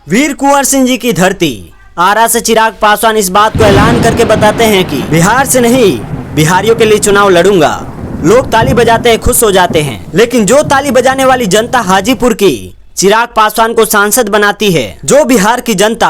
वीर कुंवर सिंह जी की धरती आरा से चिराग पासवान इस बात को ऐलान करके बताते हैं कि बिहार से नहीं, बिहारियों के लिए चुनाव लड़ूंगा। लोग ताली बजाते हैं, खुश हो जाते हैं, लेकिन जो ताली बजाने वाली जनता हाजीपुर की चिराग पासवान को सांसद बनाती है, जो बिहार की जनता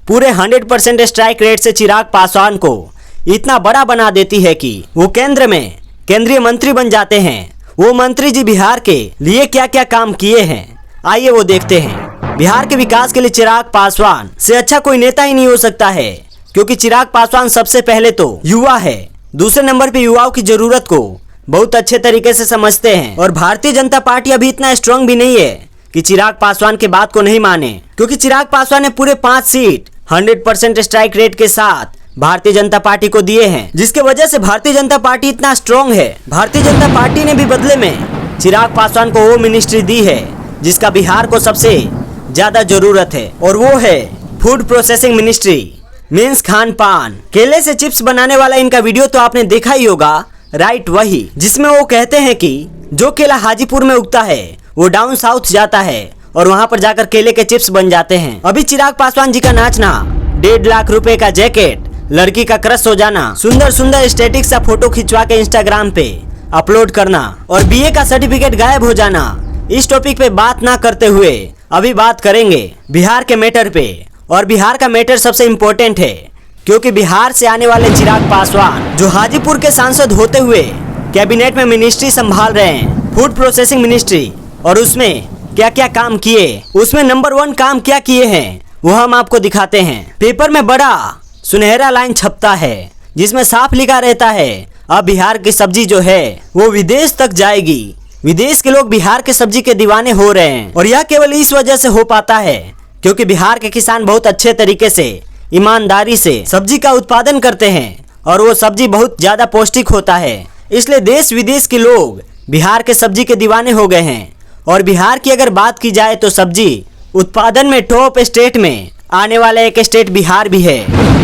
पूरे 100% स्ट्राइक रेट से चिराग पासवान को इतना बड़ा बना देती है कि वो केंद्र में केंद्रीय मंत्री बन जाते हैं। वो मंत्री जी बिहार के लिए क्या क्या काम किए हैं, आइए वो देखते हैं। बिहार के विकास के लिए चिराग पासवान से अच्छा कोई नेता ही नहीं हो सकता है, क्योंकि चिराग पासवान सबसे पहले तो युवा है, दूसरे नंबर पे युवाओं की जरूरत को बहुत अच्छे तरीके से समझते हैं। और भारतीय जनता पार्टी अभी इतना स्ट्रांग भी नहीं है कि चिराग पासवान के बात को नहीं माने, क्योंकि चिराग पासवान ने पूरे 5 सीट 100% स्ट्राइक रेट के साथ भारतीय जनता पार्टी को दिए हैं, जिसके वजह से भारतीय जनता पार्टी इतना स्ट्रांग है। भारतीय जनता पार्टी ने भी बदले में चिराग पासवान को वो मिनिस्ट्री दी है जिसका बिहार को सबसे ज्यादा जरूरत है, और वो है food processing ministry, means Khan पान। केले से चिप्स बनाने वाला इनका वीडियो तो आपने देखा ही होगा, राइट, वही जिसमें वो कहते हैं कि जो केला हाजीपुर में उगता है वो डाउन साउथ जाता है और वहाँ पर जाकर केले के चिप्स बन जाते हैं। अभी चिराग पासवान जी का नाचना, 1.5 लाख रुपए का जैकेट, लड़की का क्रश हो जाना, सुंदर सुंदर स्टैटिक सा फोटो खिंचवा के इंस्टाग्राम पे अपलोड करना और बीए का सर्टिफिकेट गायब हो जाना, इस टॉपिक पे बात ना करते हुए अभी बात करेंगे बिहार के मैटर पे। और बिहार का मैटर सबसे इम्पोर्टेंट है, क्योंकि बिहार से आने वाले चिराग पासवान जो हाजीपुर के सांसद होते हुए कैबिनेट में मिनिस्ट्री संभाल रहे हैं, फूड प्रोसेसिंग मिनिस्ट्री, और उसमें क्या क्या काम किए, उसमें नंबर 1 काम क्या किए हैं वो हम आपको दिखाते हैं। पेपर में बड़ा सुनहरा लाइन छपता है जिसमें साफ लिखा रहता है, अब बिहार की सब्जी जो है वो विदेश तक जाएगी। विदेश के लोग बिहार के सब्जी के दीवाने हो रहे हैं, और यह केवल इस वजह से हो पाता है क्योंकि बिहार के किसान बहुत अच्छे तरीके से, ईमानदारी से सब्जी का उत्पादन करते हैं, और वो सब्जी बहुत ज्यादा पौष्टिक होता है। इसलिए देश विदेश के लोग बिहार के सब्जी के दीवाने हो गए हैं। और बिहार की अगर बात की जाए तो सब्जी उत्पादन में टॉप स्टेट में आने वाला एक स्टेट बिहार भी है।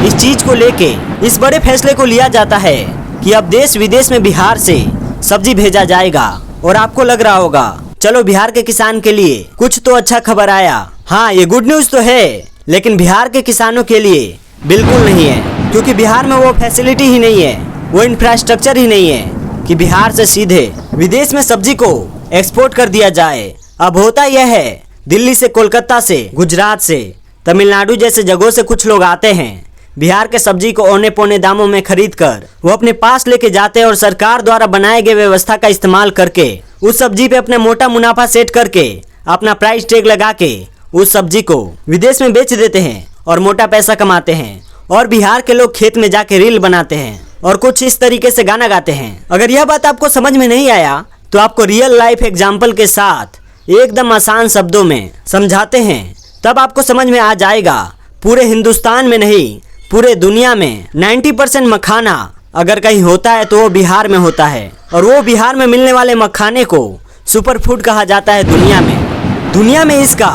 इस चीज को लेके इस बड़े फैसले को लिया जाता है कि अब देश विदेश में बिहार से सब्जी भेजा जाएगा। और आपको लग रहा होगा चलो बिहार के किसान के लिए कुछ तो अच्छा खबर आया। हाँ, ये गुड न्यूज तो है, लेकिन बिहार के किसानों के लिए बिल्कुल नहीं है, क्योंकि बिहार में वो फैसिलिटी ही नहीं है, वो इंफ्रास्ट्रक्चर ही नहीं है कि बिहार से सीधे विदेश में सब्जी को एक्सपोर्ट कर दिया जाए। अब होता यह है, दिल्ली से, कोलकाता से, गुजरात से, तमिलनाडु जैसे जगहों से कुछ लोग आते हैं, बिहार के सब्जी को औने पौने दामों में खरीद कर वो अपने पास लेके जाते हैं, और सरकार द्वारा बनाए गए व्यवस्था का इस्तेमाल करके उस सब्जी पे अपने मोटा मुनाफा सेट करके अपना प्राइस टैग लगा के उस सब्जी को विदेश में बेच देते हैं और मोटा पैसा कमाते हैं। और बिहार के लोग खेत में जाके रील बनाते हैं और कुछ इस तरीके से गाना गाते हैं। अगर यह बात आपको समझ में नहीं आया तो आपको रियल लाइफ एग्जाम्पल के साथ एकदम आसान शब्दों में समझाते हैं, तब आपको समझ में आ जाएगा। पूरे हिंदुस्तान में नहीं, पूरे दुनिया में 90% मखाना अगर कहीं होता है तो वो बिहार में होता है, और वो बिहार में मिलने वाले मखाने को सुपर फूड कहा जाता है दुनिया में। दुनिया में इसका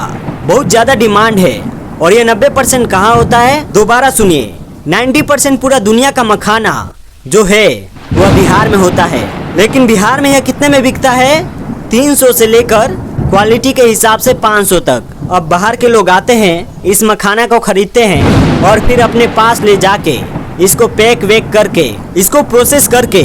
बहुत ज़्यादा डिमांड है। और ये 90% कहाँ होता है, दोबारा सुनिए, 90% पूरा दुनिया का मखाना जो है वह बिहार में होता है। लेकिन बिहार में यह कितने में बिकता है, 300 से लेकर क्वालिटी के हिसाब से 500 तक। अब बाहर के लोग आते हैं, इस मखाना को खरीदते हैं और फिर अपने पास ले जाके इसको पैक वेक करके, इसको प्रोसेस करके,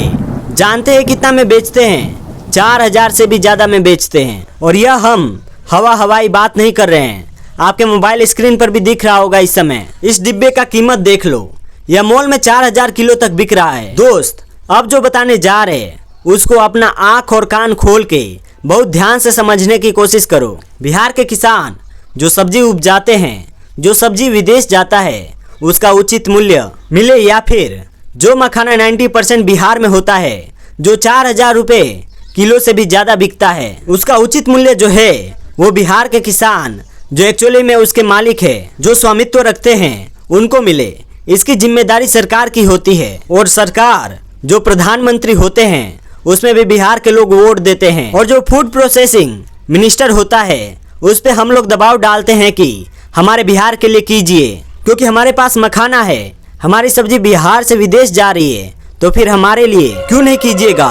जानते हैं कितना में बेचते हैं, 4000 से भी ज़्यादा में बेचते हैं। और यह हम हवाई बात नहीं कर रहे हैं, आपके मोबाइल स्क्रीन पर भी दिख रहा होगा इस समय। इस डिब्बे का कीमत देख लो, यह मॉल में 4000 किलो तक बिक रहा है। दोस्त, अब जो बताने जा रहे हैं उसको अपना आँख और कान खोल के बहुत ध्यान से समझने की कोशिश करो। बिहार के किसान जो सब्जी उपजाते हैं, जो सब्जी विदेश जाता है, उसका उचित मूल्य मिले, या फिर जो मखाना 90% बिहार में होता है, जो 4000 रुपये किलो से भी ज़्यादा बिकता है, उसका उचित मूल्य जो है वो बिहार के किसान जो एक्चुअली में उसके मालिक है, जो स्वामित्व रखते हैं, उनको मिले। इसकी जिम्मेदारी सरकार की होती है, और सरकार जो प्रधानमंत्री होते हैं उसमें भी बिहार के लोग वोट देते हैं। और जो फूड प्रोसेसिंग मिनिस्टर होता है उस पे हम लोग दबाव डालते हैं कि हमारे बिहार के लिए कीजिए, क्योंकि हमारे पास मखाना है, हमारी सब्जी बिहार से विदेश जा रही है, तो फिर हमारे लिए क्यों नहीं कीजिएगा।